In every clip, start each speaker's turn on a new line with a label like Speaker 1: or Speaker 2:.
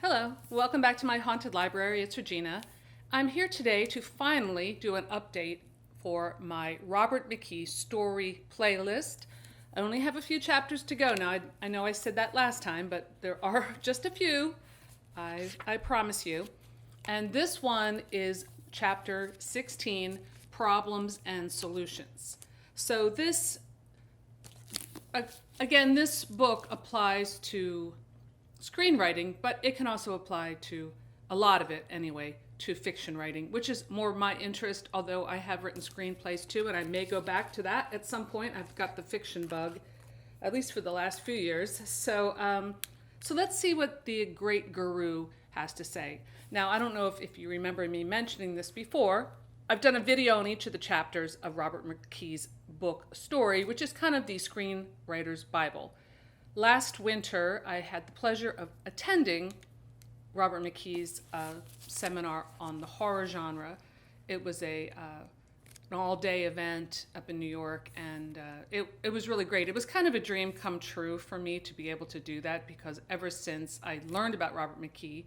Speaker 1: Hello, welcome back to my haunted library. It's Regina. I'm here today to finally do an update for my Robert McKee story playlist. I only have a few chapters to go now. I know I said that last time, but there are just a few, I promise you. And this one is chapter 16, Problems and Solutions. So again, this book applies to screenwriting, but it can also apply to a lot of it anyway, to fiction writing, which is more my interest, although I have written screenplays too, and I may go back to that at some point. I've got the fiction bug, at least for the last few years. So let's see what the great guru has to say. Now, I don't know if you remember me mentioning this before. I've done a video on each of the chapters of Robert McKee's book Story, which is kind of the screenwriter's Bible. Last winter, I had the pleasure of attending Robert McKee's seminar on the horror genre. It was an all-day event up in New York, and it was really great. It was kind of a dream come true for me to be able to do that, because ever since I learned about Robert McKee,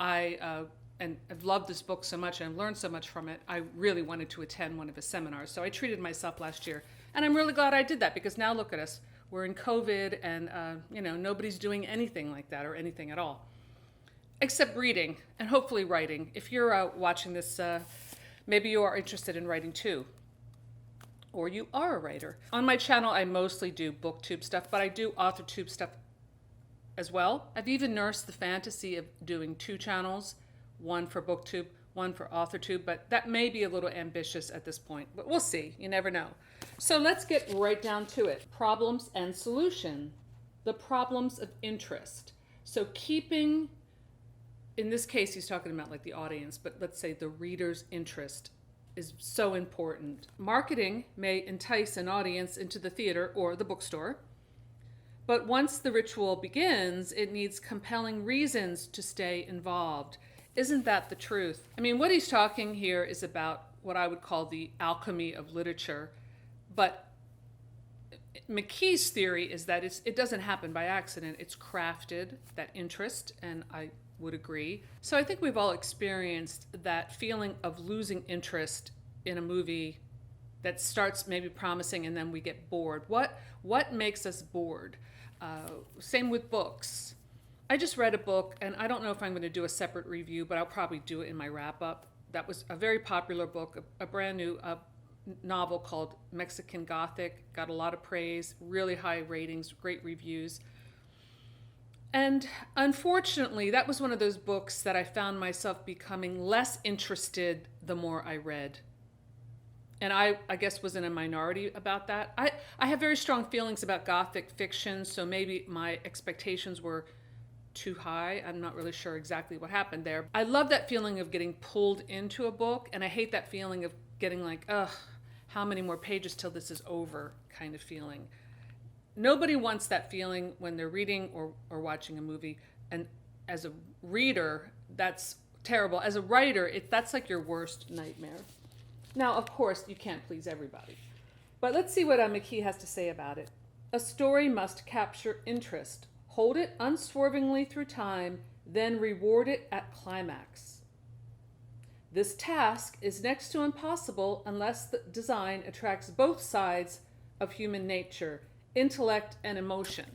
Speaker 1: and I've loved this book so much and I've learned so much from it, I really wanted to attend one of his seminars. So I treated myself last year, and I'm really glad I did that, because now look at us. We're in COVID, and nobody's doing anything like that or anything at all, except reading and hopefully writing. If you're watching this, maybe you are interested in writing too, or you are a writer. On my channel, I mostly do booktube stuff, but I do authortube stuff as well. I've even nursed the fantasy of doing two channels, one for booktube, one for authortube, but that may be a little ambitious at this point, but we'll see. You never know. So let's get right down to it. Problems and solution. The problems of interest. So keeping, in this case, he's talking about like the audience, but let's say the reader's interest is so important. Marketing may entice an audience into the theater or the bookstore, but once the ritual begins, it needs compelling reasons to stay involved. Isn't that the truth? I mean, what he's talking here is about what I would call the alchemy of literature. But McKee's theory is that it doesn't happen by accident. It's crafted, that interest, and I would agree. So I think we've all experienced that feeling of losing interest in a movie that starts maybe promising and then we get bored. What makes us bored? Same with books. I just read a book, and I don't know if I'm going to do a separate review, but I'll probably do it in my wrap-up. That was a very popular book, a brand new novel called Mexican Gothic. Got a lot of praise, really high ratings, great reviews. And unfortunately, that was one of those books that I found myself becoming less interested the more I read. And I guess was in a minority about that. I have very strong feelings about Gothic fiction, so maybe my expectations were too high. I'm not really sure exactly what happened there. I love that feeling of getting pulled into a book, and I hate that feeling of getting like, ugh, how many more pages till this is over kind of feeling. Nobody wants that feeling when they're reading or watching a movie. And as a reader, that's terrible. As a writer, that's like your worst nightmare. Now, of course, you can't please everybody. But let's see what McKee has to say about it. A story must capture interest. Hold it unswervingly through time, then reward it at climax. This task is next to impossible unless the design attracts both sides of human nature, intellect and emotion.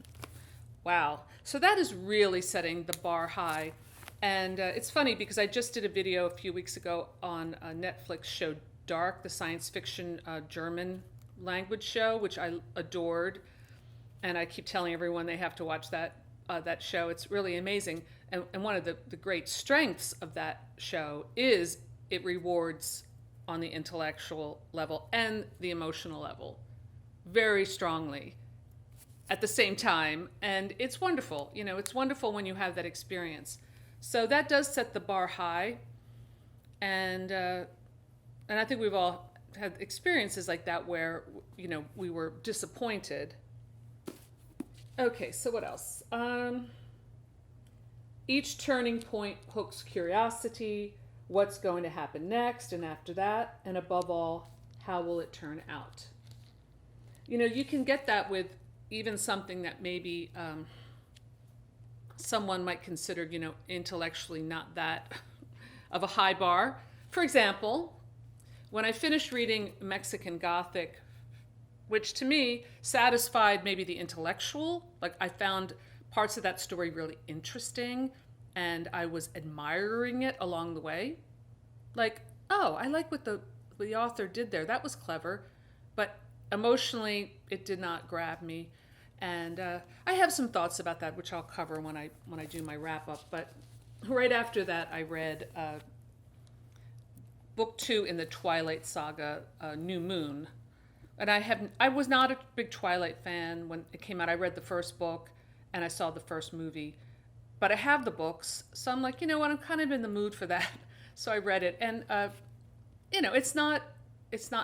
Speaker 1: Wow. So that is really setting the bar high. And it's funny because I just did a video a few weeks ago on a Netflix show, Dark, the science fiction German language show, which I adored. And I keep telling everyone they have to watch that show. It's really amazing. And one of the great strengths of that show is it rewards on the intellectual level and the emotional level very strongly at the same time. And it's wonderful. It's wonderful when you have that experience. So that does set the bar high. And I think we've all had experiences like that where, we were disappointed. Okay, so what else? Each turning point hooks curiosity, what's going to happen next and after that, and above all, how will it turn out? You can get that with even something that maybe someone might consider, intellectually not that of a high bar. For example, when I finished reading Mexican Gothic, which to me satisfied maybe the intellectual, like I found parts of that story really interesting and I was admiring it along the way. Like, oh, I like what the author did there. That was clever. But emotionally, it did not grab me. And I have some thoughts about that, which I'll cover when I do my wrap up. But right after that, I read book 2 in the Twilight Saga, New Moon. And I was not a big Twilight fan when it came out. I read the first book and I saw the first movie. But I have the books, so I'm like, you know what, I'm kind of in the mood for that. So I read it, and it's not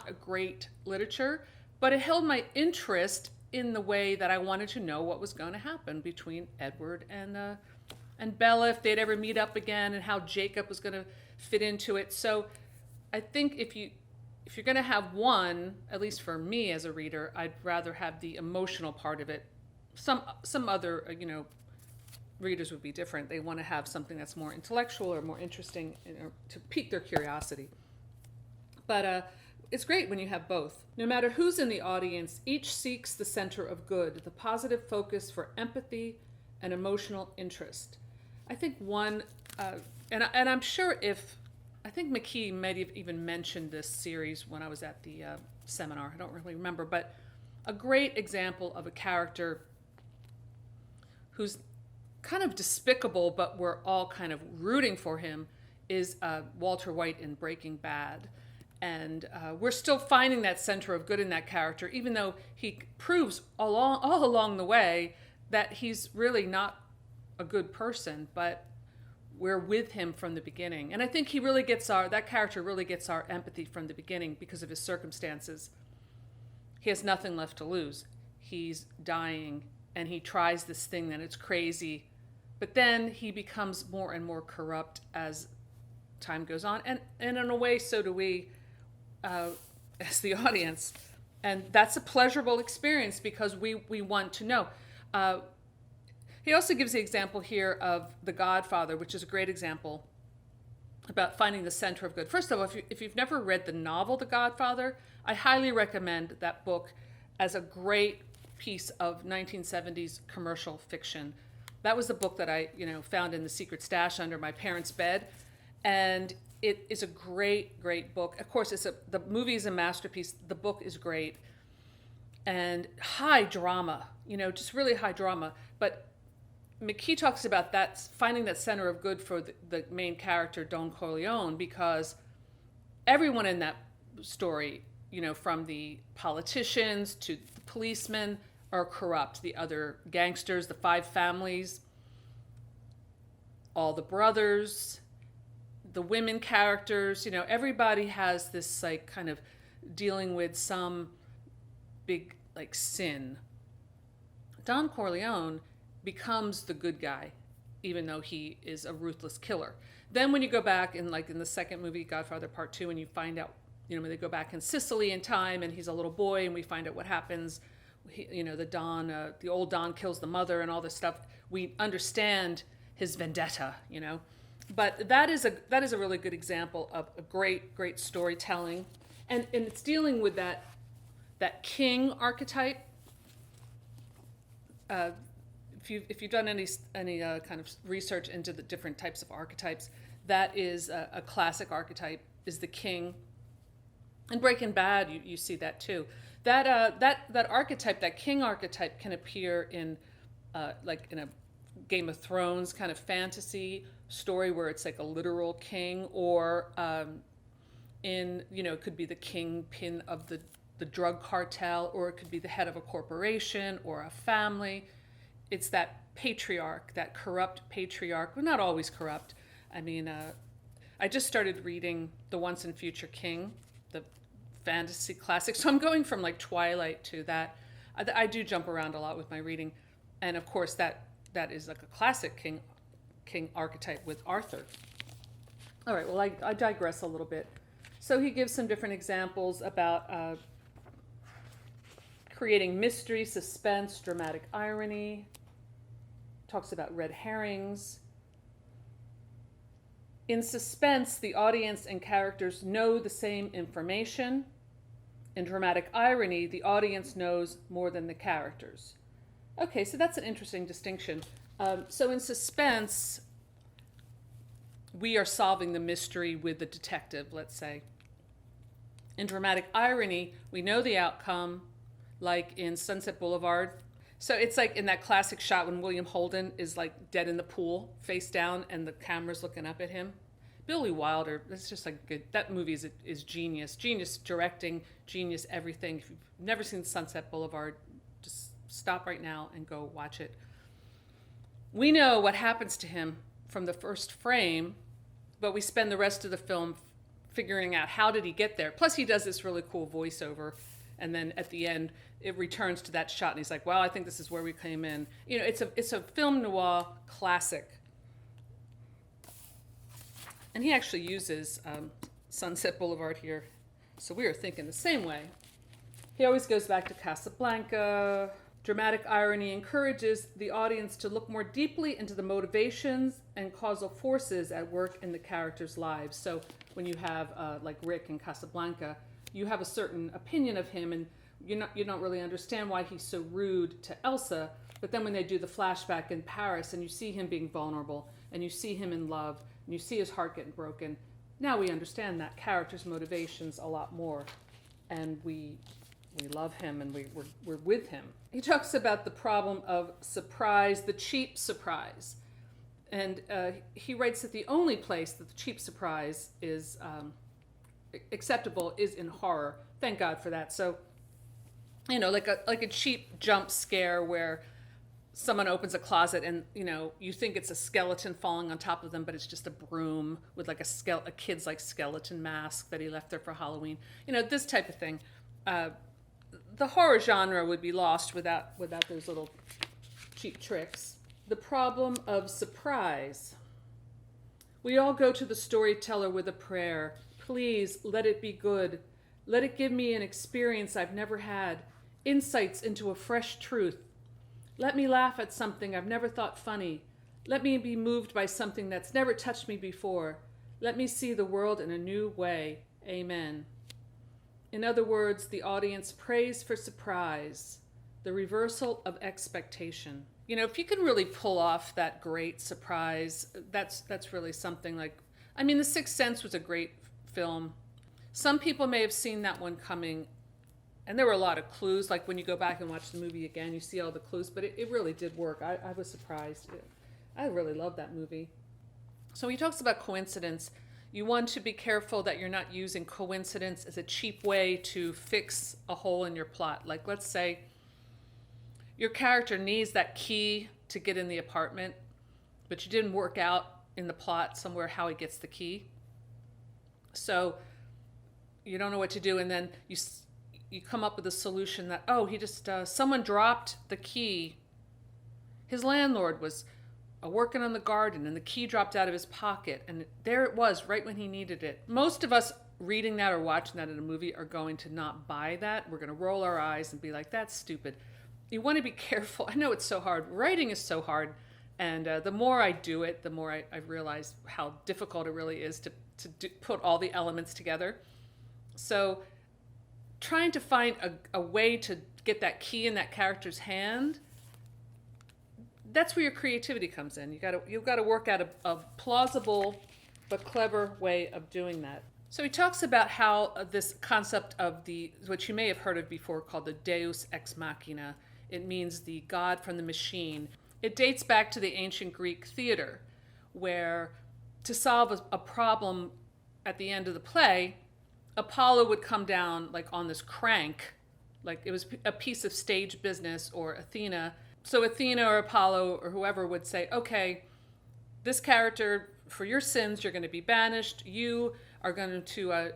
Speaker 1: a great literature, but it held my interest in the way that I wanted to know what was going to happen between Edward and Bella, if they'd ever meet up again, and how Jacob was going to fit into it. So I think if you're going to have one, at least for me as a reader, I'd rather have the emotional part of it. Some other readers would be different. They want to have something that's more intellectual or more interesting, to pique their curiosity. But it's great when you have both. No matter who's in the audience, each seeks the center of good, the positive focus for empathy and emotional interest. I think one, and I'm sure I think McKee might have even mentioned this series when I was at the seminar. I don't really remember, but a great example of a character who's kind of despicable, but we're all kind of rooting for him, is Walter White in Breaking Bad. And we're still finding that center of good in that character, even though he proves all along the way that he's really not a good person, but we're with him from the beginning. And I think that character really gets our empathy from the beginning because of his circumstances. He has nothing left to lose. He's dying, and he tries this thing that it's crazy, but then he becomes more and more corrupt as time goes on. And in a way, so do we as the audience. And that's a pleasurable experience because we want to know. He also gives the example here of The Godfather, which is a great example about finding the center of good. First of all, if you've never read the novel The Godfather, I highly recommend that book as a great piece of 1970s commercial fiction. That was the book that I found in the secret stash under my parents' bed, and it is a great, great book. Of course, the movie is a masterpiece. The book is great, and high drama. Just really high drama. But McKee talks about that, finding that center of good for the main character Don Corleone, because everyone in that story, from the politicians to the policemen, are corrupt. The other gangsters, the 5 families, all the brothers, the women characters, everybody has this like kind of dealing with some big like sin. Don Corleone becomes the good guy, even though he is a ruthless killer. Then when you go back in the second movie, Godfather Part 2, and you find out, when they go back in Sicily in time and he's a little boy and we find out what happens, the old Don kills the mother and all this stuff. We understand his vendetta, But that is a really good example of a great, great storytelling. And it's dealing with that king archetype. If you've done any kind of research into the different types of archetypes, that is a classic archetype, is the king. In Breaking Bad, you see that too. That archetype, that king archetype, can appear in in a Game of Thrones kind of fantasy story where it's like a literal king, or it could be the kingpin of the drug cartel, or it could be the head of a corporation or a family. It's that patriarch, that corrupt patriarch. Well, not always corrupt. I mean, I just started reading The Once and Future King, the fantasy classic. So I'm going from like Twilight to that. I do jump around a lot with my reading. And of course, that is like a classic king archetype with Arthur. All right, well, I digress a little bit. So he gives some different examples about creating mystery, suspense, dramatic irony. talks about red herrings. In suspense, the audience and characters know the same information. In dramatic irony, the audience knows more than the characters. Okay, so that's an interesting distinction. So in suspense, we are solving the mystery with the detective, let's say. In dramatic irony, we know the outcome, like in Sunset Boulevard. So it's like in that classic shot when William Holden is like dead in the pool, face down, and the camera's looking up at him. Billy Wilder, that's just like good. That movie is genius. Genius directing, genius everything. If you've never seen Sunset Boulevard, just stop right now and go watch it. We know what happens to him from the first frame, but we spend the rest of the film figuring out how did he get there. Plus he does this really cool voiceover, and then at the end it returns to that shot and he's like, well, I think this is where we came in. You know, it's a film noir classic. And he actually uses Sunset Boulevard here. So we are thinking the same way. He always goes back to Casablanca. Dramatic irony encourages the audience to look more deeply into the motivations and causal forces at work in the characters' lives. So when you have like Rick in Casablanca, you have a certain opinion of him, and you don't really understand why he's so rude to Elsa. But then when they do the flashback in Paris, and you see him being vulnerable, and you see him in love, and you see his heart getting broken, now we understand that character's motivations a lot more, and we love him, and we're with him. He talks about the problem of surprise, the cheap surprise. And he writes that the only place that the cheap surprise is acceptable is in horror. Thank God for that. So, you know, like a cheap jump scare where someone opens a closet and, you know, you think it's a skeleton falling on top of them, but it's just a broom with like a kid's like skeleton mask that he left there for Halloween. You know, this type of thing. The horror genre would be lost without those little cheap tricks. The problem of surprise. We all go to the storyteller with a prayer. Please, let it be good. Let it give me an experience I've never had. Insights into a fresh truth. Let me laugh at something I've never thought funny. Let me be moved by something that's never touched me before. Let me see the world in a new way. Amen. In other words, the audience prays for surprise, the reversal of expectation. You know, if you can really pull off that great surprise, that's really something. Like, I mean, The Sixth Sense was a great film. Some people may have seen that one coming, and there were a lot of clues. Like when you go back and watch the movie again, you see all the clues, but it really did work. I was surprised. I really loved that movie. So he talks about coincidence. You want to be careful that you're not using coincidence as a cheap way to fix a hole in your plot. Like, let's say your character needs that key to get in the apartment, but you didn't work out in the plot somewhere how he gets the key. So you don't know what to do, and then you come up with a solution that, he just, someone dropped the key. His landlord was working on the garden, and the key dropped out of his pocket, and there it was right when he needed it. Most of us reading that or watching that in a movie are going to not buy that. We're going to roll our eyes and be like, that's stupid. You want to be careful. I know it's so hard. Writing is so hard, and the more I do it, the more I realize how difficult it really is to put all the elements together. So trying to find a way to get that key in that character's hand, that's where your creativity comes in. You've got to work out a plausible but clever way of doing that. So he talks about how this concept of what you may have heard of before, called the deus ex machina. It means the god from the machine. It dates back to the ancient Greek theater, where to solve a problem at the end of the play, Apollo would come down like on this crank, like it was a piece of stage business, or Athena. So Athena or Apollo or whoever would say, okay, this character, for your sins, you're going to be banished. You are going to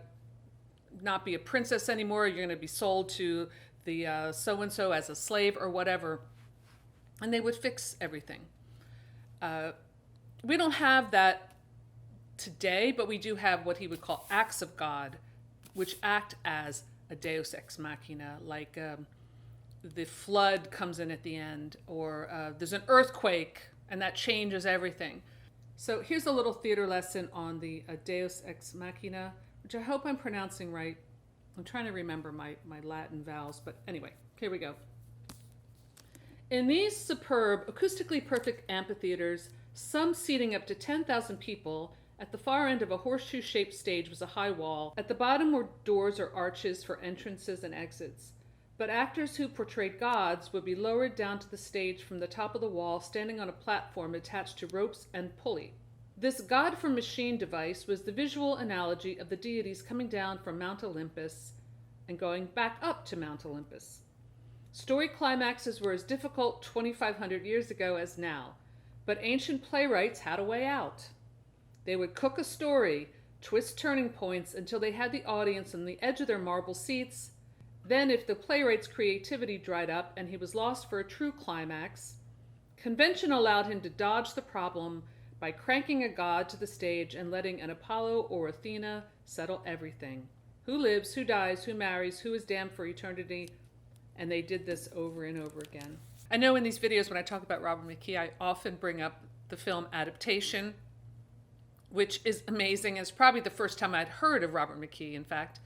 Speaker 1: not be a princess anymore. You're going to be sold to the so-and-so as a slave or whatever. And they would fix everything. We don't have that today, but we do have what he would call acts of God, which act as a deus ex machina, like the flood comes in at the end, or there's an earthquake and that changes everything. So here's a little theater lesson on the deus ex machina, which I hope I'm pronouncing right. I'm trying to remember my Latin vowels, but anyway, here we go. In these superb, acoustically perfect amphitheaters, some seating up to 10,000 people, at the far end of a horseshoe-shaped stage was a high wall. At the bottom were doors or arches for entrances and exits. But actors who portrayed gods would be lowered down to the stage from the top of the wall, standing on a platform attached to ropes and pulley. This god from machine device was the visual analogy of the deities coming down from Mount Olympus and going back up to Mount Olympus. Story climaxes were as difficult 2,500 years ago as now, but ancient playwrights had a way out. They would cook a story, twist turning points until they had the audience on the edge of their marble seats. Then, if the playwright's creativity dried up and he was lost for a true climax, convention allowed him to dodge the problem by cranking a god to the stage and letting an Apollo or Athena settle everything. Who lives, who dies, who marries, who is damned for eternity, and they did this over and over again. I know in these videos when I talk about Robert McKee, I often bring up the film Adaptation, which is amazing. It's probably the first time I'd heard of Robert McKee, in fact.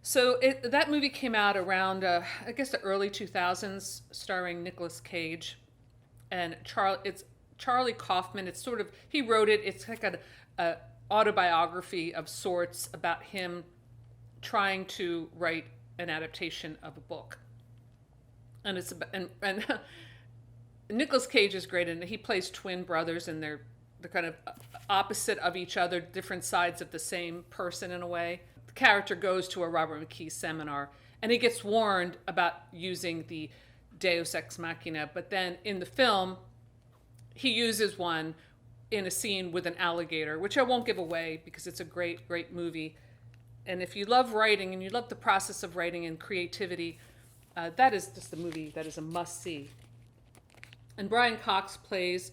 Speaker 1: So that movie came out around, I guess, the early 2000s, starring Nicolas Cage. And it's Charlie Kaufman. It's sort of, he wrote it. It's like an autobiography of sorts about him trying to write an adaptation of a book. And it's and Nicolas Cage is great, and he plays twin brothers, and they're kind of opposite of each other, different sides of the same person in a way. The character goes to a Robert McKee seminar, and he gets warned about using the deus ex machina, but then in the film, he uses one in a scene with an alligator, which I won't give away because it's a great, great movie. And if you love writing and you love the process of writing and creativity, that is just a movie that is a must-see. And Brian Cox plays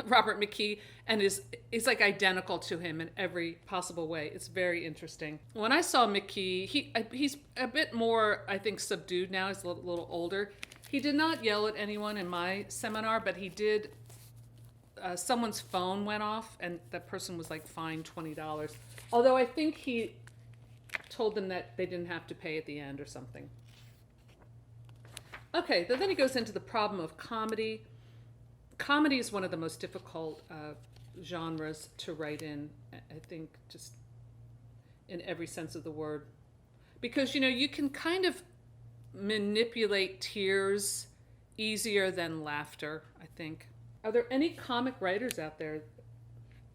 Speaker 1: Robert McKee and is like identical to him in every possible way. It's very interesting. When I saw McKee, he's a bit more, I think, subdued now. He's a little older. He did not yell at anyone in my seminar, but he did. Someone's phone went off, and that person was like fined $20. Although I think he told them that they didn't have to pay at the end or something. Okay, then he goes into the problem of comedy. Comedy is one of the most difficult genres to write in, I think, just in every sense of the word. Because, you can kind of manipulate tears easier than laughter, I think. Are there any comic writers out there?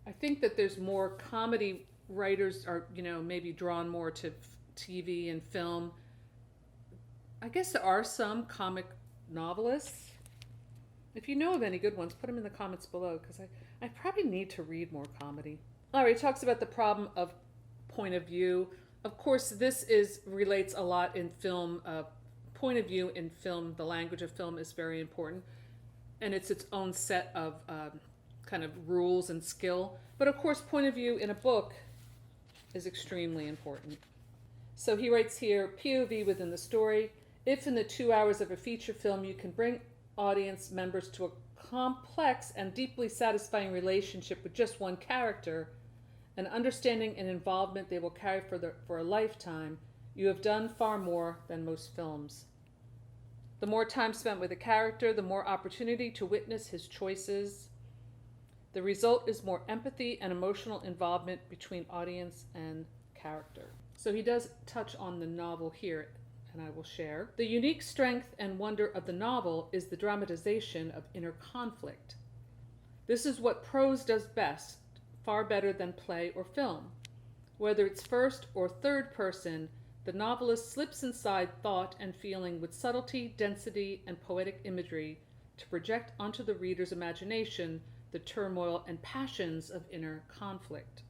Speaker 1: I think that there's more comedy writers are, maybe drawn more to TV and film. I guess there are some comic novelists. If you know of any good ones, put them in the comments below, because I probably need to read more comedy. All right, he talks about the problem of point of view. Of course, this relates a lot in film. Point of view in film, the language of film is very important. And it's its own set of kind of rules and skill. But of course, point of view in a book is extremely important. So he writes here, POV within the story. If in the 2 hours of a feature film you can bring audience members to a complex and deeply satisfying relationship with just one character, an understanding and involvement they will carry for a lifetime, you have done far more than most films. The more time spent with a character, the more opportunity to witness his choices. The result is more empathy and emotional involvement between audience and character. So he does touch on the novel here, and I will share. The unique strength and wonder of the novel is the dramatization of inner conflict. This is what prose does best, far better than play or film. Whether it's first or third person, the novelist slips inside thought and feeling with subtlety, density, and poetic imagery to project onto the reader's imagination the turmoil and passions of inner conflict.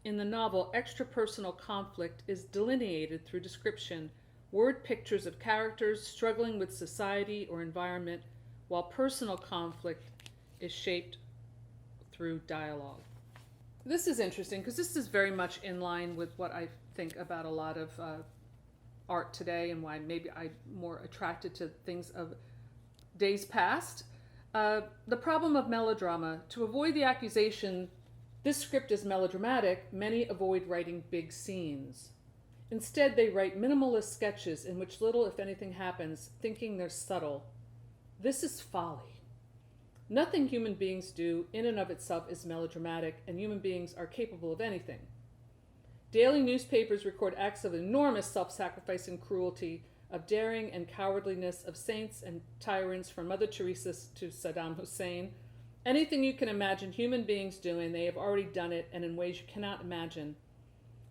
Speaker 1: In the novel, extrapersonal conflict is delineated through description, word pictures of characters struggling with society or environment, while personal conflict is shaped through dialogue. This is interesting because this is very much in line with what I think about a lot of art today and why maybe I'm more attracted to things of days past. The problem of melodrama. To avoid the accusation this script is melodramatic, many avoid writing big scenes. Instead, they write minimalist sketches in which little, if anything, happens, thinking they're subtle. This is folly. Nothing human beings do in and of itself is melodramatic, and human beings are capable of anything. Daily newspapers record acts of enormous self-sacrifice and cruelty, of daring and cowardliness, of saints and tyrants from Mother Teresa to Saddam Hussein. Anything you can imagine human beings doing, they have already done it, and in ways you cannot imagine.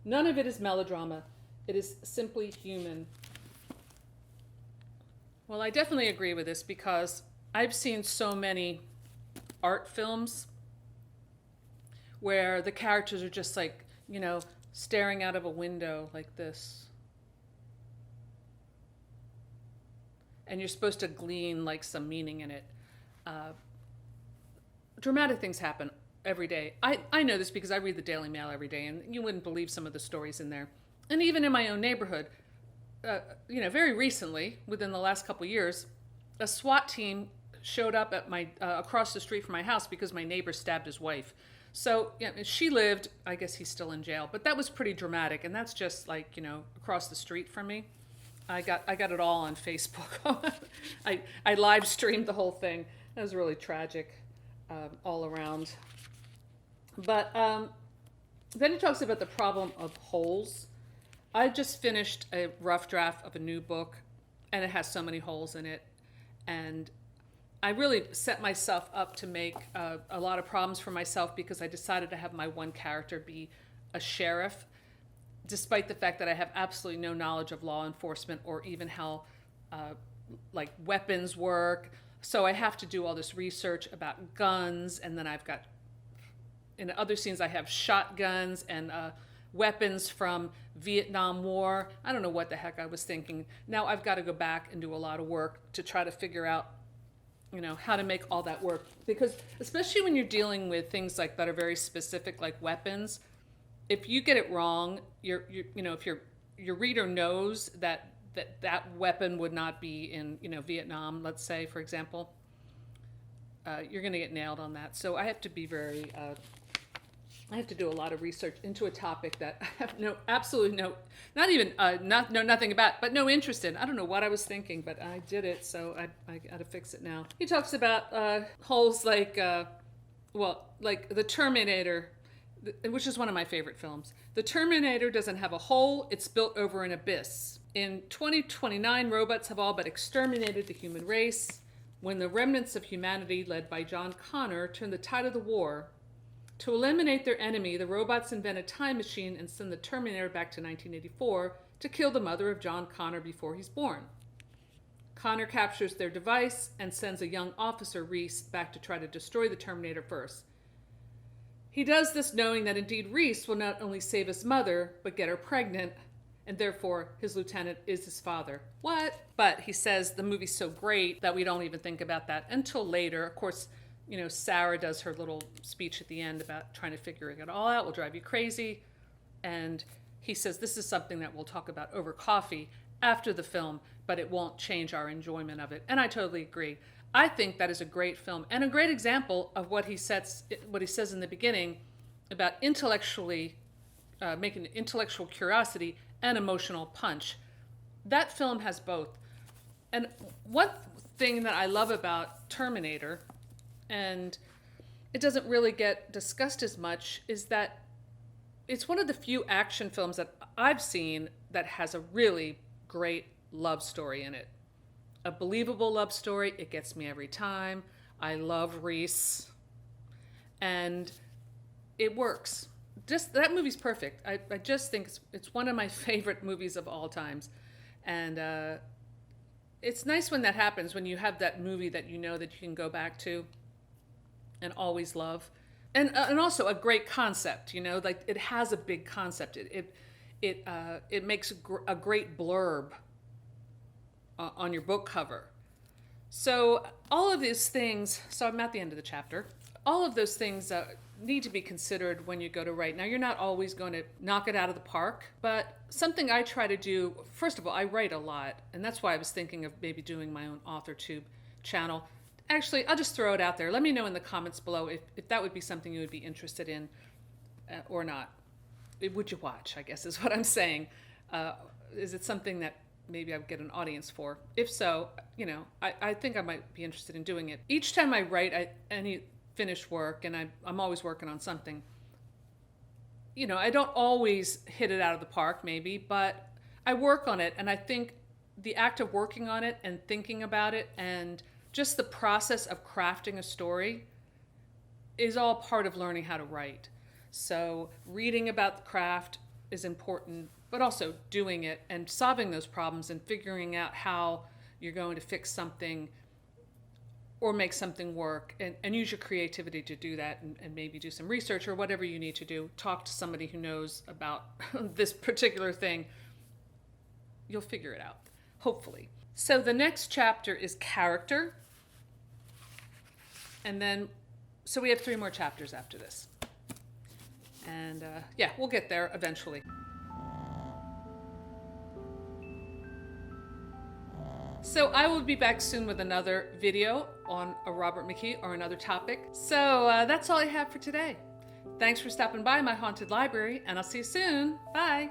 Speaker 1: None of it is melodrama. It is simply human. Well, I definitely agree with this because I've seen so many art films where the characters are just like, staring out of a window like this. And you're supposed to glean like some meaning in it. Dramatic things happen every day. I know this because I read the Daily Mail every day, and you wouldn't believe some of the stories in there. And even in my own neighborhood, very recently, within the last couple of years, a SWAT team showed up at my across the street from my house because my neighbor stabbed his wife. So she lived. I guess he's still in jail, but that was pretty dramatic, and that's just like across the street from me. I got it all on Facebook. I live streamed the whole thing. That was really tragic, all around. But then he talks about the problem of holes. I just finished a rough draft of a new book, and it has so many holes in it. And I really set myself up to make a lot of problems for myself because I decided to have my one character be a sheriff, despite the fact that I have absolutely no knowledge of law enforcement or even how like weapons work. So I have to do all this research about guns, and then I've got, in other scenes, I have shotguns and weapons from Vietnam War. I don't know what the heck I was thinking. Now I've got to go back and do a lot of work to try to figure out, how to make all that work. Because especially when you're dealing with things like that are very specific, like weapons, if you get it wrong, if your reader knows that weapon would not be in Vietnam, let's say, for example, you're going to get nailed on that. So I have to be very I have to do a lot of research into a topic that I have nothing about, but no interest in. I don't know what I was thinking, but I did it, so I got to fix it now. He talks about holes like The Terminator, which is one of my favorite films. The Terminator doesn't have a hole, it's built over an abyss. In 2029, robots have all but exterminated the human race. When the remnants of humanity, led by John Connor, turn the tide of the war, to eliminate their enemy, the robots invent a time machine and send the Terminator back to 1984 to kill the mother of John Connor before he's born. Connor captures their device and sends a young officer, Reese, back to try to destroy the Terminator first. He does this knowing that indeed Reese will not only save his mother, but get her pregnant, and therefore his lieutenant is his father. What? But he says the movie's so great that we don't even think about that until later. Of course, Sarah does her little speech at the end about trying to figure it all out, will drive you crazy. And he says this is something that we'll talk about over coffee after the film, but it won't change our enjoyment of it. And I totally agree. I think that is a great film and a great example of what he says in the beginning about intellectually making intellectual curiosity and emotional punch. That film has both. And one thing that I love about Terminator, and it doesn't really get discussed as much, is that it's one of the few action films that I've seen that has a really great love story in it. A believable love story. It gets me every time. I love Reese. And it works. Just that movie's perfect. I just think it's one of my favorite movies of all times. And it's nice when that happens, when you have that movie that that you can go back to and always love. And also a great concept, like it has a big concept. It makes a great blurb on your book cover. So all of these things, so I'm at the end of the chapter, all of those things need to be considered when you go to write. Now, you're not always going to knock it out of the park, but something I try to do, first of all, I write a lot, and that's why I was thinking of maybe doing my own AuthorTube channel. Actually, I'll just throw it out there. Let me know in the comments below if that would be something you would be interested in or not. Would you watch, I guess is what I'm saying. Is it something that maybe I would get an audience for? If so, you know, I think I might be interested in doing it. Each time I write any finished work, and I'm always working on something, you know, I don't always hit it out of the park maybe, but I work on it, and I think the act of working on it and thinking about it and just the process of crafting a story is all part of learning how to write. So reading about the craft is important, but also doing it and solving those problems and figuring out how you're going to fix something or make something work, and use your creativity to do that, and maybe do some research or whatever you need to do. Talk to somebody who knows about this particular thing. You'll figure it out, hopefully. So the next chapter is character. And then, so we have 3 more chapters after this. And yeah, we'll get there eventually. So I will be back soon with another video on a Robert McKee or another topic. So that's all I have for today. Thanks for stopping by my haunted library, and I'll see you soon. Bye.